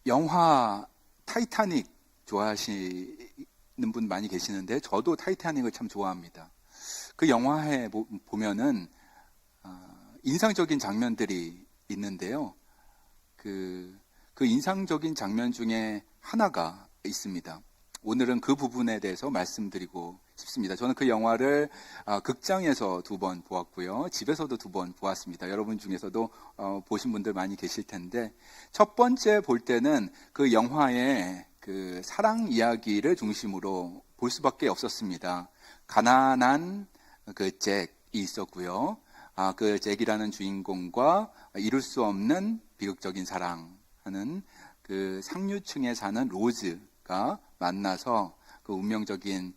영화 타이타닉 좋아하시는 분 많이 계시는데 저도 타이타닉을 참 좋아합니다. 그 영화에 보면은 인상적인 장면들이 있는데요. 그 인상적인 장면 중에 하나가 있습니다. 오늘은 그 부분에 대해서 말씀드리고 싶습니다. 저는 그 영화를 극장에서 2번 보았고요. 집에서도 2번 보았습니다. 여러분 중에서도 보신 분들 많이 계실 텐데, 첫 번째 볼 때는 그 영화의 그 사랑 이야기를 중심으로 볼 수밖에 없었습니다. 가난한 그 잭이 있었고요. 그 잭이라는 주인공과 이룰 수 없는 비극적인 사랑하는 그 상류층에 사는 로즈가 만나서 그 운명적인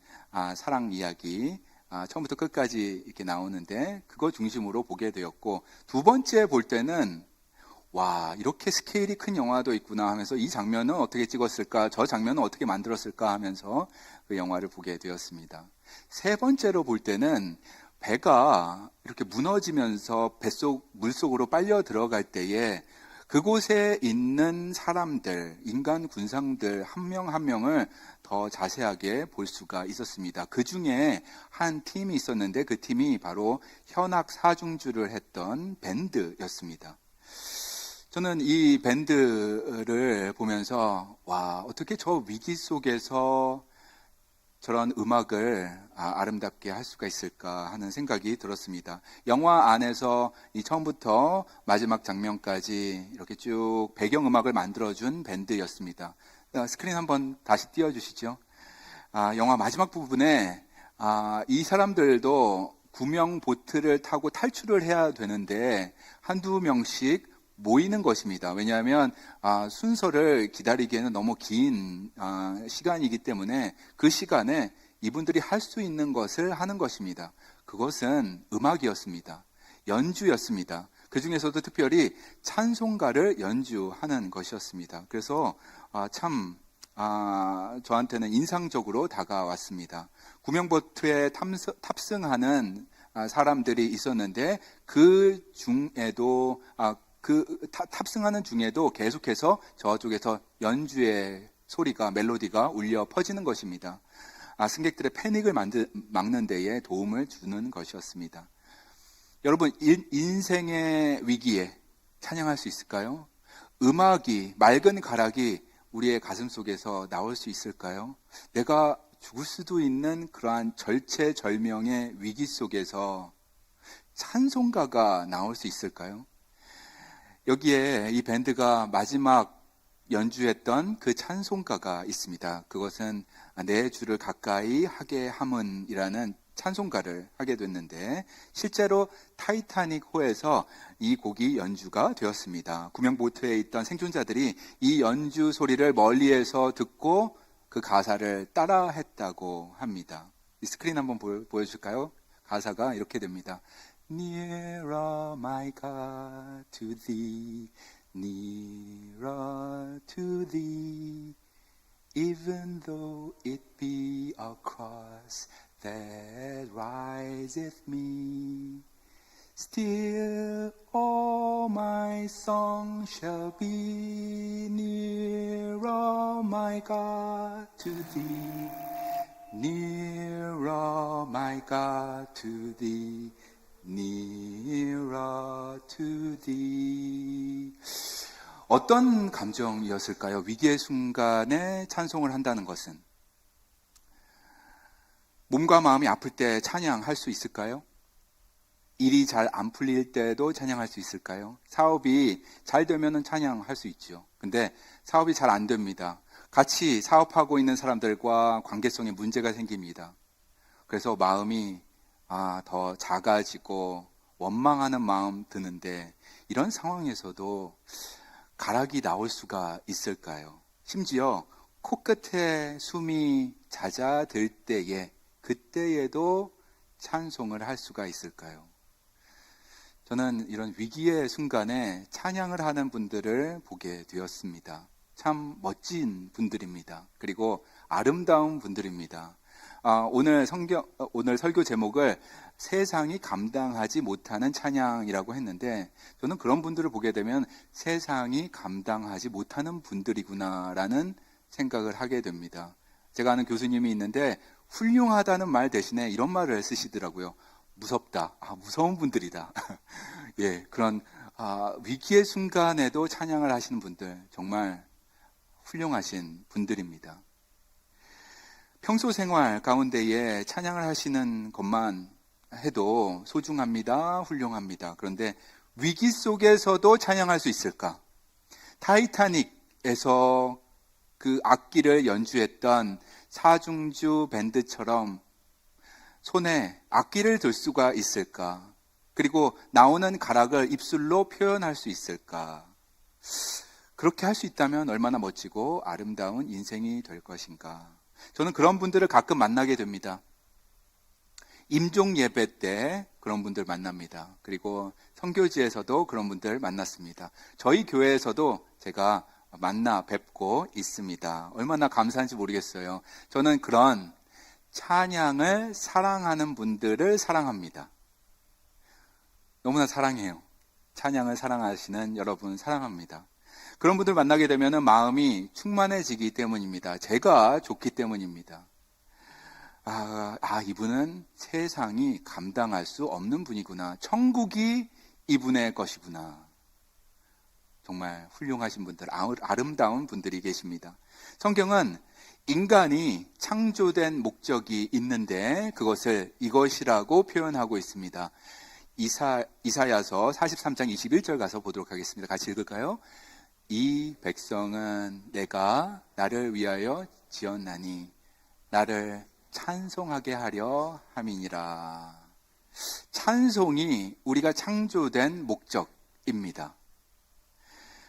사랑 이야기 처음부터 끝까지 이렇게 나오는데 그거 중심으로 보게 되었고, 두 번째 볼 때는 와, 이렇게 스케일이 큰 영화도 있구나 하면서 이 장면은 어떻게 찍었을까, 저 장면은 어떻게 만들었을까 하면서 그 영화를 보게 되었습니다. 세 번째로 볼 때는 배가 이렇게 무너지면서 뱃속 물속으로 빨려 들어갈 때에 그곳에 있는 사람들, 인간 군상들 한 명 한 명을 더 자세하게 볼 수가 있었습니다. 그 중에 한 팀이 있었는데 그 팀이 바로 현악 사중주를 했던 밴드였습니다. 저는 이 밴드를 보면서 와, 어떻게 저 위기 속에서 저런 음악을 아름답게 할 수가 있을까 하는 생각이 들었습니다. 영화 안에서 이 처음부터 마지막 장면까지 이렇게 쭉 배경음악을 만들어준 밴드였습니다. 스크린 한번 다시 띄워주시죠. 영화 마지막 부분에 이 사람들도 구명 보트를 타고 탈출을 해야 되는데 한두 명씩 모이는 것입니다. 왜냐하면 순서를 기다리기에는 너무 긴 시간이기 때문에 그 시간에 이분들이 할 수 있는 것을 하는 것입니다. 그것은 음악이었습니다. 연주였습니다. 그 중에서도 특별히 찬송가를 연주하는 것이었습니다. 그래서 참 저한테는 인상적으로 다가왔습니다. 구명보트에 탑승하는 사람들이 있었는데 그 중에도 탑승하는 중에도 계속해서 저쪽에서 연주의 소리가, 멜로디가 울려 퍼지는 것입니다. 승객들의 패닉을 막는 데에 도움을 주는 것이었습니다. 여러분, 인생의 위기에 찬양할 수 있을까요? 음악이, 맑은 가락이 우리의 가슴 속에서 나올 수 있을까요? 내가 죽을 수도 있는 그러한 절체절명의 위기 속에서 찬송가가 나올 수 있을까요? 여기에 이 밴드가 마지막 연주했던 그 찬송가가 있습니다. 그것은 내 주를 가까이 하게 함은이라는 찬송가를 하게 됐는데 실제로 타이타닉호에서 이 곡이 연주가 되었습니다. 구명보트에 있던 생존자들이 이 연주 소리를 멀리에서 듣고 그 가사를 따라 했다고 합니다. 이 스크린 한번 보여줄까요? 가사가 이렇게 됩니다. Nearer, my God, to thee, nearer to thee, even though it be a cross that riseth me, still all my song shall be nearer, my God, to thee, nearer, my God, to thee, nearer to thee. 어떤 감정이었을까요? 위기의 순간에 찬송을 한다는 것은. 몸과 마음이 아플 때 찬양할 수 있을까요? 일이 잘 안 풀릴 때도 찬양할 수 있을까요? 사업이 잘 되면 찬양할 수 있죠. 근데 사업이 잘 안 됩니다. 같이 사업하고 있는 사람들과 관계성에 문제가 생깁니다. 그래서 마음이 더 작아지고 원망하는 마음 드는데 이런 상황에서도 가락이 나올 수가 있을까요? 심지어 코끝에 숨이 잦아들 때에 그때에도 찬송을 할 수가 있을까요? 저는 이런 위기의 순간에 찬양을 하는 분들을 보게 되었습니다. 참 멋진 분들입니다. 그리고 아름다운 분들입니다. 오늘 설교 제목을 세상이 감당하지 못하는 찬양이라고 했는데, 저는 그런 분들을 보게 되면 세상이 감당하지 못하는 분들이구나라는 생각을 하게 됩니다. 제가 아는 교수님이 있는데 훌륭하다는 말 대신에 이런 말을 쓰시더라고요. 무섭다. 무서운 분들이다. 예, 그런 위기의 순간에도 찬양을 하시는 분들, 정말 훌륭하신 분들입니다. 평소 생활 가운데에 찬양을 하시는 것만 해도 소중합니다. 훌륭합니다. 그런데 위기 속에서도 찬양할 수 있을까? 타이타닉에서 그 악기를 연주했던 사중주 밴드처럼 손에 악기를 들 수가 있을까? 그리고 나오는 가락을 입술로 표현할 수 있을까? 그렇게 할 수 있다면 얼마나 멋지고 아름다운 인생이 될 것인가? 저는 그런 분들을 가끔 만나게 됩니다. 임종 예배 때 그런 분들 만납니다. 그리고 선교지에서도 그런 분들 만났습니다. 저희 교회에서도 제가 만나 뵙고 있습니다. 얼마나 감사한지 모르겠어요. 저는 그런 찬양을 사랑하는 분들을 사랑합니다. 너무나 사랑해요. 찬양을 사랑하시는 여러분 사랑합니다. 그런 분들 만나게 되면 마음이 충만해지기 때문입니다. 제가 좋기 때문입니다. 이분은 세상이 감당할 수 없는 분이구나. 천국이 이분의 것이구나. 정말 훌륭하신 분들, 아름다운 분들이 계십니다. 성경은 인간이 창조된 목적이 있는데 그것을 이것이라고 표현하고 있습니다. 이사야서 43장 21절 가서 보도록 하겠습니다. 같이 읽을까요? 이 백성은 내가 나를 위하여 지었나니 나를 찬송하게 하려 함이니라. 찬송이 우리가 창조된 목적입니다.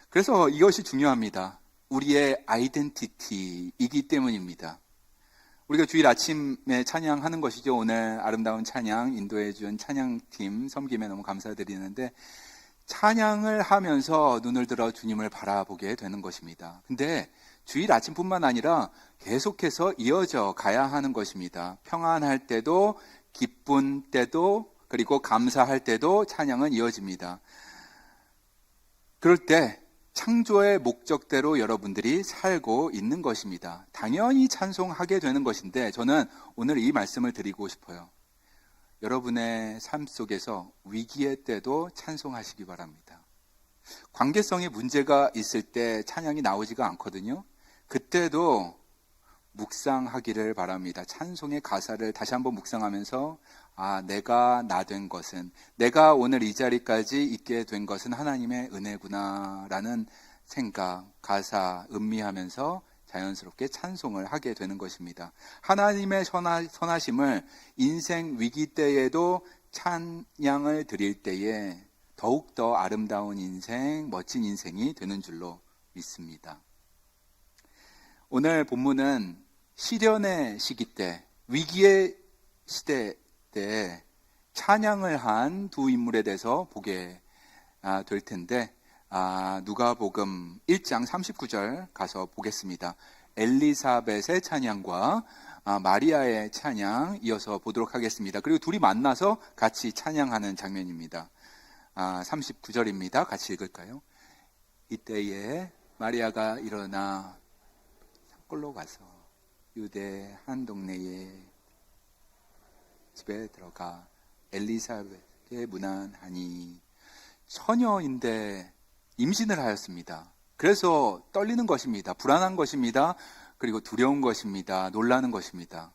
그래서 이것이 중요합니다. 우리의 아이덴티티이기 때문입니다. 우리가 주일 아침에 찬양하는 것이죠. 오늘 아름다운 찬양 인도해 준 찬양팀 섬김에 너무 감사드리는데, 찬양을 하면서 눈을 들어 주님을 바라보게 되는 것입니다. 근데 주일 아침뿐만 아니라 계속해서 이어져 가야 하는 것입니다. 평안할 때도, 기쁜 때도, 그리고 감사할 때도 찬양은 이어집니다. 그럴 때 창조의 목적대로 여러분들이 살고 있는 것입니다. 당연히 찬송하게 되는 것인데, 저는 오늘 이 말씀을 드리고 싶어요. 여러분의 삶 속에서 위기의 때도 찬송하시기 바랍니다. 관계성에 문제가 있을 때 찬양이 나오지가 않거든요. 그때도 묵상하기를 바랍니다. 찬송의 가사를 다시 한번 묵상하면서 내가 나 된 것은, 내가 오늘 이 자리까지 있게 된 것은 하나님의 은혜구나 라는 생각, 가사 음미하면서 자연스럽게 찬송을 하게 되는 것입니다. 하나님의 선하심을 인생 위기 때에도 찬양을 드릴 때에 더욱더 아름다운 인생, 멋진 인생이 되는 줄로 믿습니다. 오늘 본문은 시련의 시기 때, 위기의 시대 때 찬양을 한 두 인물에 대해서 보게 될 텐데, 누가복음 1장 39절 가서 보겠습니다. 엘리사벳의 찬양과 마리아의 찬양 이어서 보도록 하겠습니다. 그리고 둘이 만나서 같이 찬양하는 장면입니다. 39절입니다. 같이 읽을까요? 이때에 마리아가 일어나 산골로 가서 유대 한 동네에 집에 들어가 엘리사벳에게 문안하니, 처녀인데 임신을 하였습니다. 그래서 떨리는 것입니다. 불안한 것입니다. 그리고 두려운 것입니다. 놀라는 것입니다.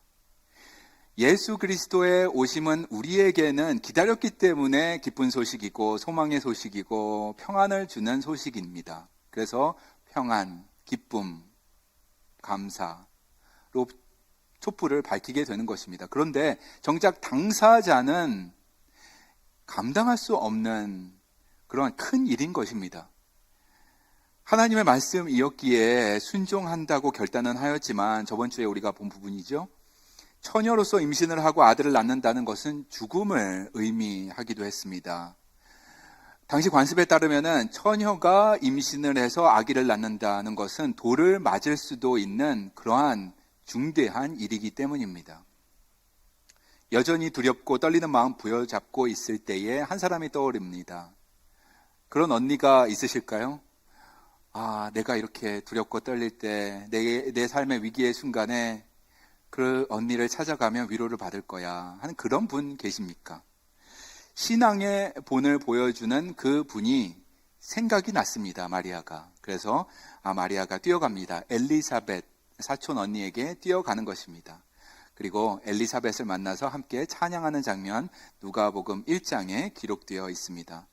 예수 그리스도의 오심은 우리에게는 기다렸기 때문에 기쁜 소식이고 소망의 소식이고 평안을 주는 소식입니다. 그래서 평안, 기쁨, 감사로 촛불을 밝히게 되는 것입니다. 그런데 정작 당사자는 감당할 수 없는 그러한 큰 일인 것입니다. 하나님의 말씀이었기에 순종한다고 결단은 하였지만, 저번 주에 우리가 본 부분이죠. 처녀로서 임신을 하고 아들을 낳는다는 것은 죽음을 의미하기도 했습니다. 당시 관습에 따르면 처녀가 임신을 해서 아기를 낳는다는 것은 돌을 맞을 수도 있는 그러한 중대한 일이기 때문입니다. 여전히 두렵고 떨리는 마음 부여잡고 있을 때에 한 사람이 떠오릅니다. 그런 언니가 있으실까요? 내가 이렇게 두렵고 떨릴 때, 내 삶의 위기의 순간에 그 언니를 찾아가면 위로를 받을 거야 하는 그런 분 계십니까? 신앙의 본을 보여주는 그 분이 생각이 났습니다. 마리아가. 그래서 마리아가 뛰어갑니다. 엘리사벳 사촌 언니에게 뛰어가는 것입니다. 그리고 엘리사벳을 만나서 함께 찬양하는 장면 누가복음 1장에 기록되어 있습니다.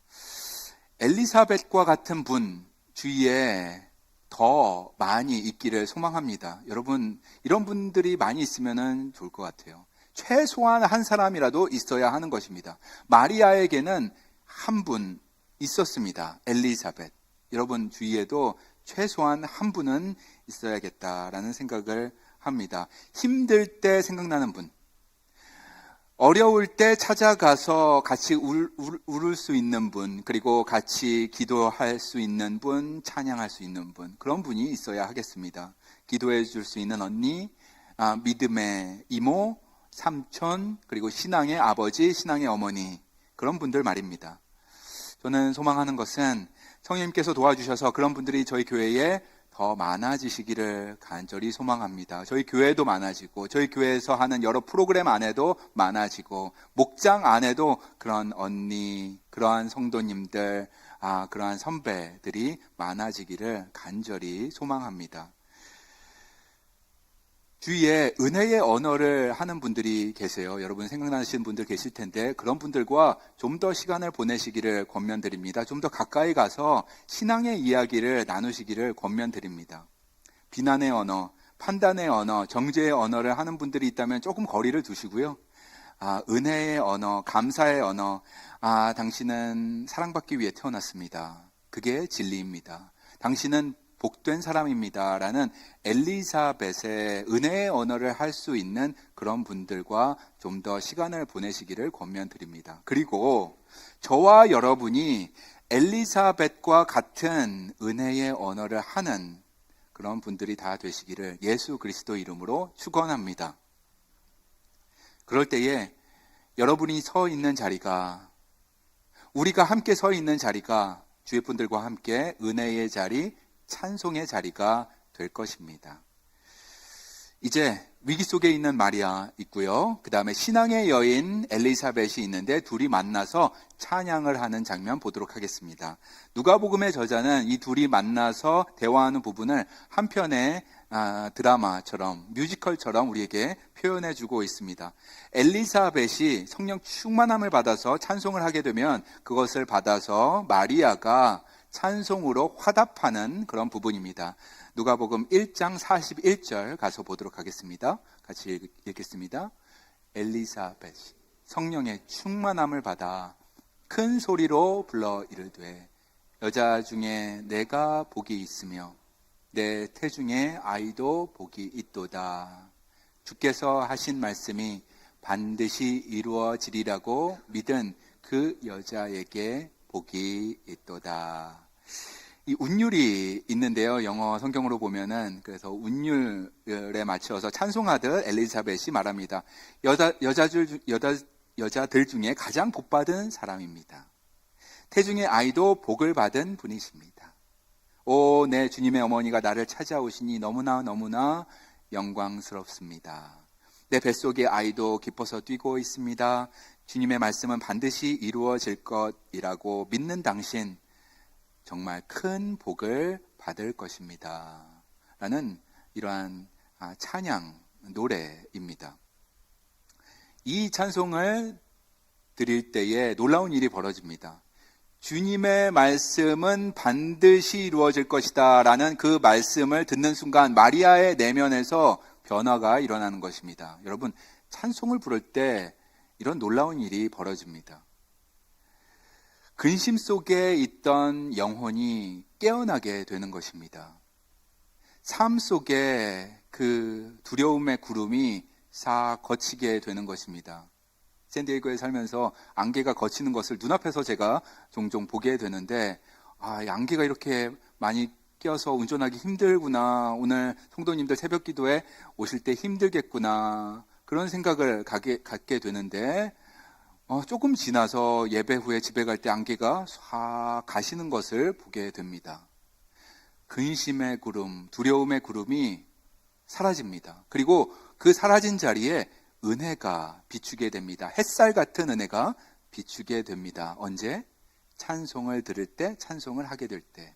엘리사벳과 같은 분 주위에 더 많이 있기를 소망합니다. 여러분, 이런 분들이 많이 있으면 좋을 것 같아요. 최소한 한 사람이라도 있어야 하는 것입니다. 마리아에게는 한 분 있었습니다. 엘리사벳. 여러분 주위에도 최소한 한 분은 있어야겠다라는 생각을 합니다. 힘들 때 생각나는 분, 어려울 때 찾아가서 같이 울을 수 있는 분, 그리고 같이 기도할 수 있는 분, 찬양할 수 있는 분, 그런 분이 있어야 하겠습니다. 기도해 줄 수 있는 언니, 믿음의 이모, 삼촌, 그리고 신앙의 아버지, 신앙의 어머니, 그런 분들 말입니다. 저는 소망하는 것은 성령님께서 도와주셔서 그런 분들이 저희 교회에 더 많아지시기를 간절히 소망합니다. 저희 교회도 많아지고, 저희 교회에서 하는 여러 프로그램 안에도 많아지고, 목장 안에도 그런 언니, 그러한 성도님들, 그러한 선배들이 많아지기를 간절히 소망합니다. 주위에 은혜의 언어를 하는 분들이 계세요. 여러분 생각나시는 분들 계실 텐데 그런 분들과 좀 더 시간을 보내시기를 권면드립니다. 좀 더 가까이 가서 신앙의 이야기를 나누시기를 권면드립니다. 비난의 언어, 판단의 언어, 정죄의 언어를 하는 분들이 있다면 조금 거리를 두시고요. 은혜의 언어, 감사의 언어, 당신은 사랑받기 위해 태어났습니다. 그게 진리입니다. 당신은 복된 사람입니다. 라는 엘리사벳의 은혜의 언어를 할 수 있는 그런 분들과 좀 더 시간을 보내시기를 권면드립니다. 그리고 저와 여러분이 엘리사벳과 같은 은혜의 언어를 하는 그런 분들이 다 되시기를 예수 그리스도 이름으로 축원합니다. 그럴 때에 여러분이 서 있는 자리가, 우리가 함께 서 있는 자리가 주의 분들과 함께 은혜의 자리, 찬송의 자리가 될 것입니다. 이제 위기 속에 있는 마리아 있고요. 그 다음에 신앙의 여인 엘리사벳이 있는데 둘이 만나서 찬양을 하는 장면 보도록 하겠습니다. 누가복음의 저자는 이 둘이 만나서 대화하는 부분을 한 편의 드라마처럼, 뮤지컬처럼 우리에게 표현해주고 있습니다. 엘리사벳이 성령 충만함을 받아서 찬송을 하게 되면 그것을 받아서 마리아가 찬송으로 화답하는 그런 부분입니다. 누가복음 1장 41절 가서 보도록 하겠습니다. 같이 읽겠습니다. 엘리사벳이 성령의 충만함을 받아 큰 소리로 불러 이르되 여자 중에 내가 복이 있으며 내 태중에 아이도 복이 있도다. 주께서 하신 말씀이 반드시 이루어지리라고 믿은 그 여자에게 복이 있도다. 이 운율이 있는데요. 영어 성경으로 보면은 그래서 운율에 맞춰서 찬송하듯 엘리사벳이 말합니다. 여자들 중에 가장 복받은 사람입니다. 태중의 아이도 복을 받은 분이십니다. 오, 내 주님의 어머니가 나를 찾아오시니 너무나 영광스럽습니다. 내 뱃속의 아이도 기뻐서 뛰고 있습니다. 주님의 말씀은 반드시 이루어질 것이라고 믿는 당신 정말 큰 복을 받을 것입니다. 라는 이러한 찬양 노래입니다. 이 찬송을 드릴 때에 놀라운 일이 벌어집니다. 주님의 말씀은 반드시 이루어질 것이다 라는 그 말씀을 듣는 순간 마리아의 내면에서 변화가 일어나는 것입니다. 여러분, 찬송을 부를 때 이런 놀라운 일이 벌어집니다. 근심 속에 있던 영혼이 깨어나게 되는 것입니다. 삶 속에 그 두려움의 구름이 싹 걷히게 되는 것입니다. 샌디에이고에 살면서 안개가 걷히는 것을 눈앞에서 제가 종종 보게 되는데 이 안개가 이렇게 많이 껴서 운전하기 힘들구나. 오늘 성도님들 새벽 기도에 오실 때 힘들겠구나. 그런 생각을 갖게 되는데 조금 지나서 예배 후에 집에 갈 때 안개가 싹 가시는 것을 보게 됩니다. 근심의 구름, 두려움의 구름이 사라집니다. 그리고 그 사라진 자리에 은혜가 비추게 됩니다. 햇살 같은 은혜가 비추게 됩니다. 언제? 찬송을 들을 때, 찬송을 하게 될 때.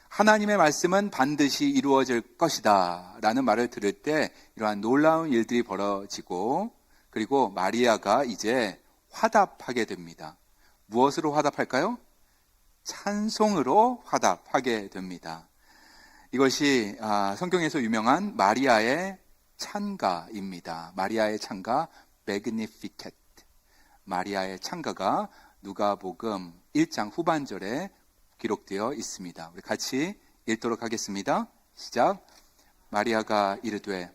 하나님의 말씀은 반드시 이루어질 것이다 라는 말을 들을 때 이러한 놀라운 일들이 벌어지고, 그리고 마리아가 이제 화답하게 됩니다. 무엇으로 화답할까요? 찬송으로 화답하게 됩니다. 이것이 성경에서 유명한 마리아의 찬가입니다. 마리아의 찬가, Magnificat. 마리아의 찬가가 누가복음 1장 후반절에 기록되어 있습니다. 우리 같이 읽도록 하겠습니다. 시작. 마리아가 이르되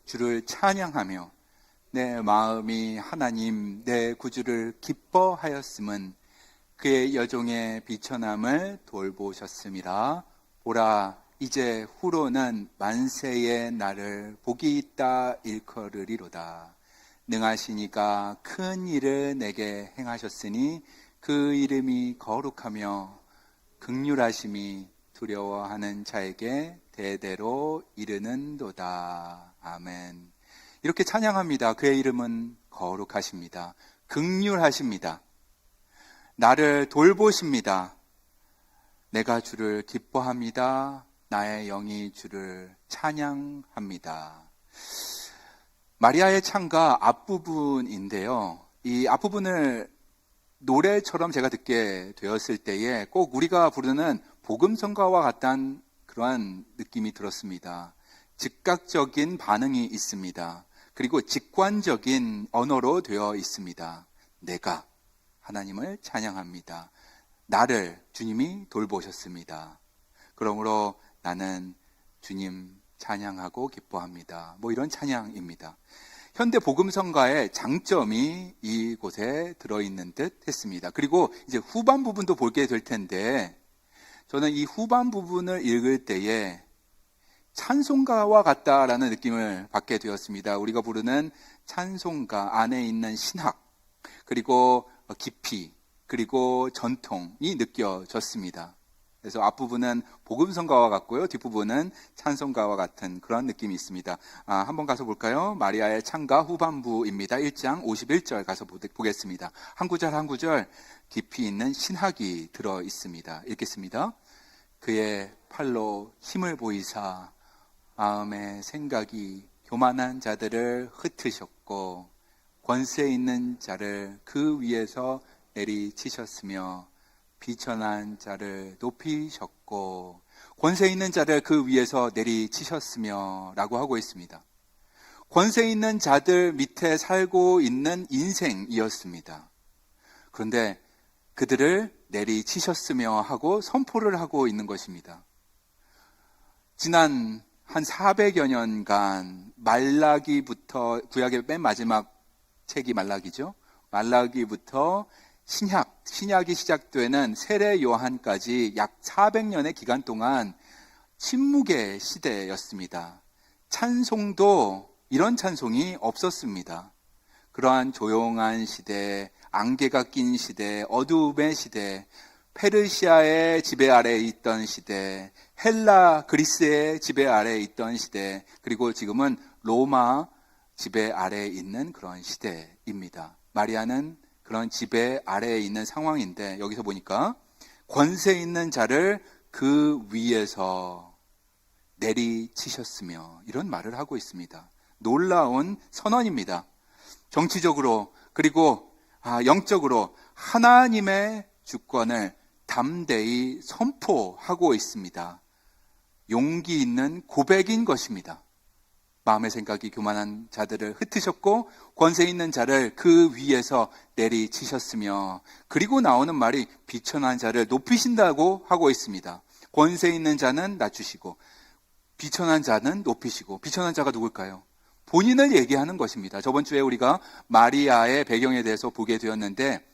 주를 찬양하며 내 마음이 하나님 내 구주를 기뻐하였음은 그의 여종의 비천함을 돌보셨음이라. 보라 이제 후로는 만세의 날을 복이 있다 일컬으리로다. 능하시니가 큰 일을 내게 행하셨으니 그 이름이 거룩하며 긍휼하심이 두려워하는 자에게 대대로 이르는도다. 아멘. 이렇게 찬양합니다. 그의 이름은 거룩하십니다. 긍휼하십니다. 나를 돌보십니다. 내가 주를 기뻐합니다. 나의 영이 주를 찬양합니다. 마리아의 찬가 앞부분인데요. 이 앞부분을 노래처럼 제가 듣게 되었을 때에 꼭 우리가 부르는 복음성가와 같다는 그러한 느낌이 들었습니다. 즉각적인 반응이 있습니다. 그리고 직관적인 언어로 되어 있습니다. 내가 하나님을 찬양합니다. 나를 주님이 돌보셨습니다. 그러므로 나는 주님 찬양하고 기뻐합니다. 이런 찬양입니다. 현대 복음성가의 장점이 이곳에 들어있는 듯 했습니다. 그리고 이제 후반 부분도 보게 될 텐데, 저는 이 후반 부분을 읽을 때에 찬송가와 같다라는 느낌을 받게 되었습니다. 우리가 부르는 찬송가 안에 있는 신학, 그리고 깊이, 그리고 전통이 느껴졌습니다. 그래서 앞부분은 복음성가와 같고요, 뒷부분은 찬송가와 같은 그런 느낌이 있습니다. 한번 가서 볼까요? 마리아의 찬가 후반부입니다. 1장 51절 가서 보겠습니다. 한 구절 한 구절 깊이 있는 신학이 들어 있습니다. 읽겠습니다. 그의 팔로 힘을 보이사 마음의 생각이 교만한 자들을 흩으셨고 권세 있는 자를 그 위에서 내리치셨으며 비천한 자를 높이셨고 권세 있는 자를 그 위에서 내리치셨으며 라고 하고 있습니다. 권세 있는 자들 밑에 살고 있는 인생이었습니다. 그런데 그들을 내리치셨으며 하고 선포를 하고 있는 것입니다. 지난 한 400여 년간 말라기부터, 구약의 맨 마지막 책이 말라기죠. 말라기부터 신약이 시작되는 세례 요한까지 약 400년의 기간 동안 침묵의 시대였습니다. 찬송도 이런 찬송이 없었습니다. 그러한 조용한 시대, 안개가 낀 시대, 어두움의 시대, 페르시아의 지배 아래에 있던 시대, 헬라, 그리스의 지배 아래에 있던 시대, 그리고 지금은 로마 지배 아래에 있는 그런 시대입니다. 마리아는 그런 지배 아래에 있는 상황인데, 여기서 보니까 권세 있는 자를 그 위에서 내리치셨으며 이런 말을 하고 있습니다. 놀라운 선언입니다. 정치적으로, 그리고 영적으로 하나님의 주권을 담대히 선포하고 있습니다. 용기 있는 고백인 것입니다. 마음의 생각이 교만한 자들을 흩으셨고 권세 있는 자를 그 위에서 내리치셨으며, 그리고 나오는 말이 비천한 자를 높이신다고 하고 있습니다. 권세 있는 자는 낮추시고 비천한 자는 높이시고, 비천한 자가 누굴까요? 본인을 얘기하는 것입니다. 저번 주에 우리가 마리아의 배경에 대해서 보게 되었는데,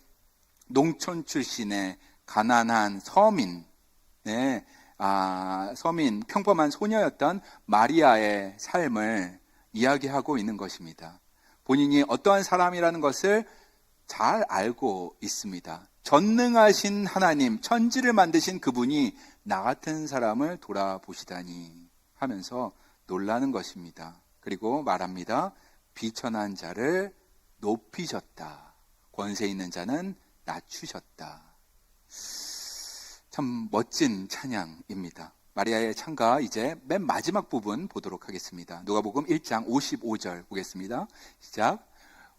농촌 출신의 가난한 서민, 서민, 평범한 소녀였던 마리아의 삶을 이야기하고 있는 것입니다. 본인이 어떠한 사람이라는 것을 잘 알고 있습니다. 전능하신 하나님, 천지를 만드신 그분이 나 같은 사람을 돌아보시다니 하면서 놀라는 것입니다. 그리고 말합니다. 비천한 자를 높이셨다. 권세 있는 자는 낮추셨다. 참 멋진 찬양입니다. 마리아의 찬가 이제 맨 마지막 부분 보도록 하겠습니다. 누가복음 1장 55절 보겠습니다. 시작.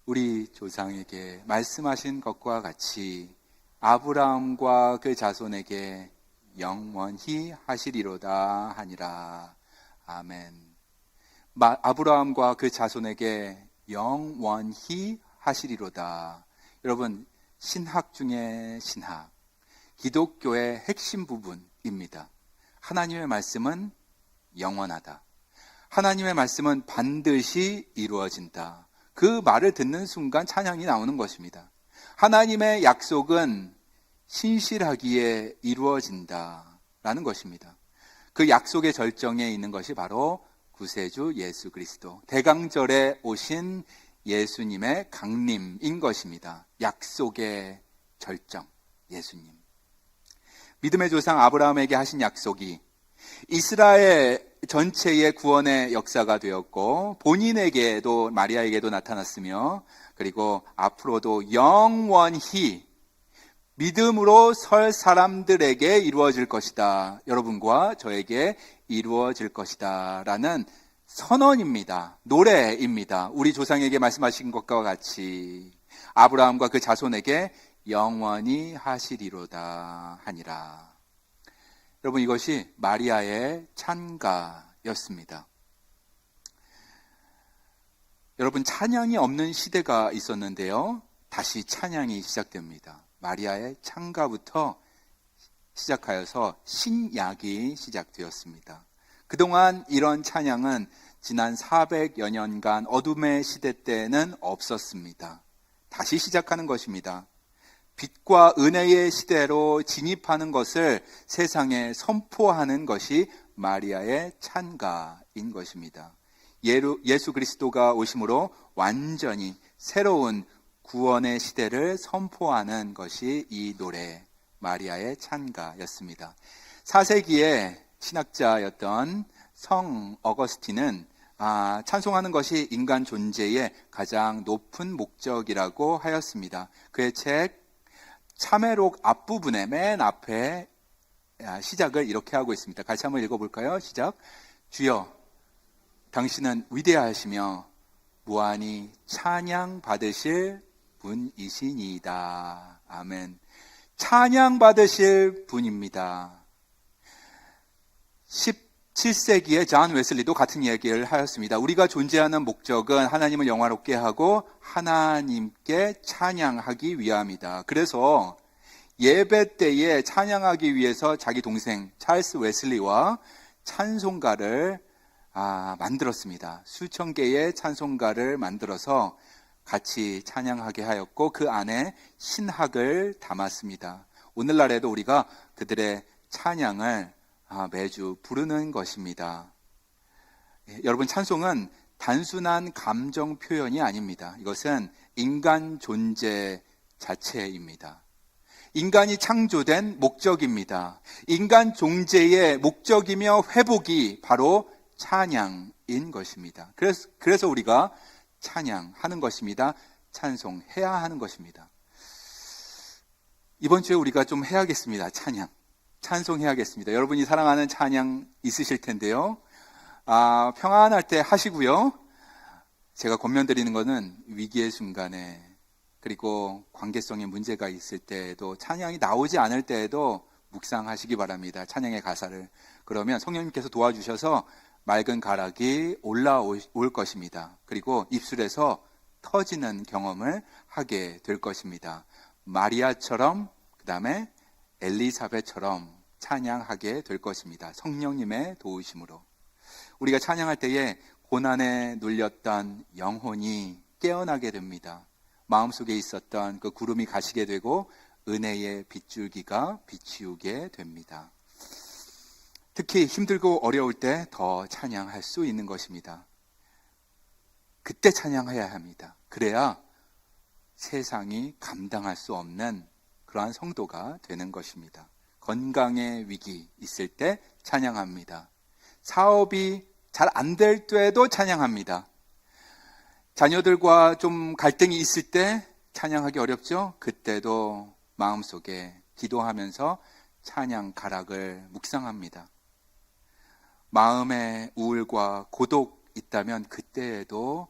우리 조상에게 말씀하신 것과 같이 아브라함과 그 자손에게 영원히 하시리로다 하니라. 아멘. 아브라함과 그 자손에게 영원히 하시리로다. 여러분, 신학 중에 신학, 기독교의 핵심 부분입니다. 하나님의 말씀은 영원하다. 하나님의 말씀은 반드시 이루어진다. 그 말을 듣는 순간 찬양이 나오는 것입니다. 하나님의 약속은 신실하기에 이루어진다라는 것입니다. 그 약속의 절정에 있는 것이 바로 구세주 예수 그리스도, 대강절에 오신 예수님의 강림인 것입니다. 약속의 절정, 예수님. 믿음의 조상 아브라함에게 하신 약속이 이스라엘 전체의 구원의 역사가 되었고 본인에게도 마리아에게도 나타났으며 그리고 앞으로도 영원히 믿음으로 설 사람들에게 이루어질 것이다. 여러분과 저에게 이루어질 것이다 라는 선언입니다. 노래입니다. 우리 조상에게 말씀하신 것과 같이 아브라함과 그 자손에게 영원히 하시리로다 하니라. 여러분, 이것이 마리아의 찬가였습니다. 여러분, 찬양이 없는 시대가 있었는데요. 다시 찬양이 시작됩니다. 마리아의 찬가부터 시작하여서 신약이 시작되었습니다. 그동안 이런 찬양은 지난 400여 년간 어둠의 시대 때는 없었습니다. 다시 시작하는 것입니다. 빛과 은혜의 시대로 진입하는 것을 세상에 선포하는 것이 마리아의 찬가인 것입니다. 예수 그리스도가 오심으로 완전히 새로운 구원의 시대를 선포하는 것이 이 노래 마리아의 찬가였습니다. 4세기의 신학자였던 성 어거스틴은 찬송하는 것이 인간 존재의 가장 높은 목적이라고 하였습니다. 그의 책 참회록 앞부분에 맨 앞에 시작을 이렇게 하고 있습니다. 같이 한번 읽어볼까요? 시작. 주여, 당신은 위대하시며 무한히 찬양 받으실 분이시니이다. 아멘. 찬양 받으실 분입니다. 17세기에 존 웨슬리도 같은 얘기를 하였습니다. 우리가 존재하는 목적은 하나님을 영화롭게 하고 하나님께 찬양하기 위함이다. 그래서 예배 때에 찬양하기 위해서 자기 동생 찰스 웨슬리와 찬송가를 만들었습니다. 수천 개의 찬송가를 만들어서 같이 찬양하게 하였고 그 안에 신학을 담았습니다. 오늘날에도 우리가 그들의 찬양을 매주 부르는 것입니다. 여러분, 찬송은 단순한 감정 표현이 아닙니다. 이것은 인간 존재 자체입니다. 인간이 창조된 목적입니다. 인간 존재의 목적이며 회복이 바로 찬양인 것입니다. 그래서 우리가 찬양하는 것입니다. 찬송해야 하는 것입니다. 이번 주에 우리가 좀 해야겠습니다. 찬송해야겠습니다. 여러분이 사랑하는 찬양 있으실 텐데요. 평안할 때 하시고요. 제가 권면드리는 것은 위기의 순간에 그리고 관계성에 문제가 있을 때에도 찬양이 나오지 않을 때에도 묵상하시기 바랍니다. 찬양의 가사를. 그러면 성령님께서 도와주셔서 맑은 가락이 올라올 것입니다. 그리고 입술에서 터지는 경험을 하게 될 것입니다. 마리아처럼 그 다음에 엘리사벳처럼 찬양하게 될 것입니다. 성령님의 도우심으로. 우리가 찬양할 때에 고난에 눌렸던 영혼이 깨어나게 됩니다. 마음속에 있었던 그 구름이 가시게 되고 은혜의 빗줄기가 비치우게 됩니다. 특히 힘들고 어려울 때 더 찬양할 수 있는 것입니다. 그때 찬양해야 합니다. 그래야 세상이 감당할 수 없는 그러한 성도가 되는 것입니다. 건강의 위기 있을 때 찬양합니다. 사업이 잘 안 될 때에도 찬양합니다. 자녀들과 좀 갈등이 있을 때 찬양하기 어렵죠? 그때도 마음속에 기도하면서 찬양 가락을 묵상합니다. 마음에 우울과 고독 있다면 그때에도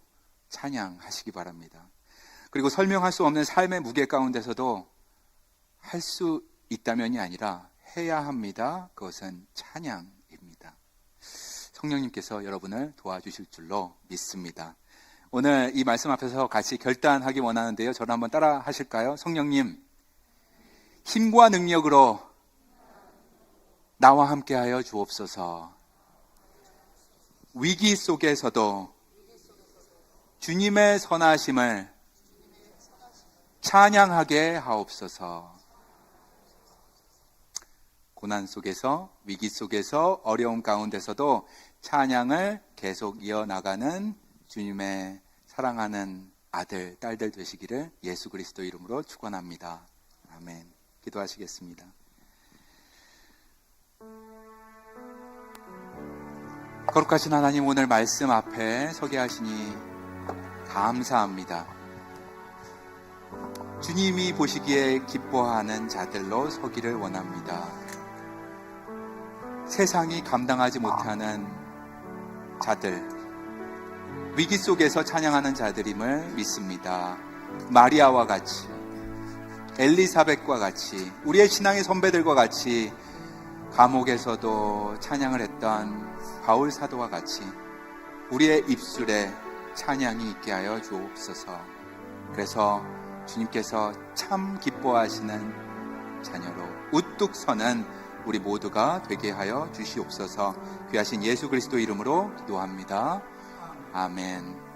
찬양하시기 바랍니다. 그리고 설명할 수 없는 삶의 무게 가운데서도 할 수 있다면이 아니라 해야 합니다. 그것은 찬양입니다. 성령님께서 여러분을 도와주실 줄로 믿습니다. 오늘 이 말씀 앞에서 같이 결단하기 원하는데요. 저를 한번 따라 하실까요? 성령님, 힘과 능력으로 나와 함께하여 주옵소서. 위기 속에서도 주님의 선하심을 찬양하게 하옵소서. 고난 속에서, 위기 속에서, 어려움 가운데서도 찬양을 계속 이어나가는 주님의 사랑하는 아들, 딸들 되시기를 예수 그리스도 이름으로 축원합니다. 아멘. 기도하시겠습니다. 거룩하신 하나님, 오늘 말씀 앞에 서게 하시니 감사합니다. 주님이 보시기에 기뻐하는 자들로 서기를 원합니다. 세상이 감당하지 못하는 자들, 위기 속에서 찬양하는 자들임을 믿습니다. 마리아와 같이, 엘리사벳과 같이, 우리의 신앙의 선배들과 같이 감옥에서도 찬양을 했던 바울 사도와 같이 우리의 입술에 찬양이 있게 하여 주옵소서. 그래서 주님께서 참 기뻐하시는 자녀로 우뚝 서는 우리 모두가 되게 하여 주시옵소서. 귀하신 예수 그리스도 이름으로 기도합니다. 아멘.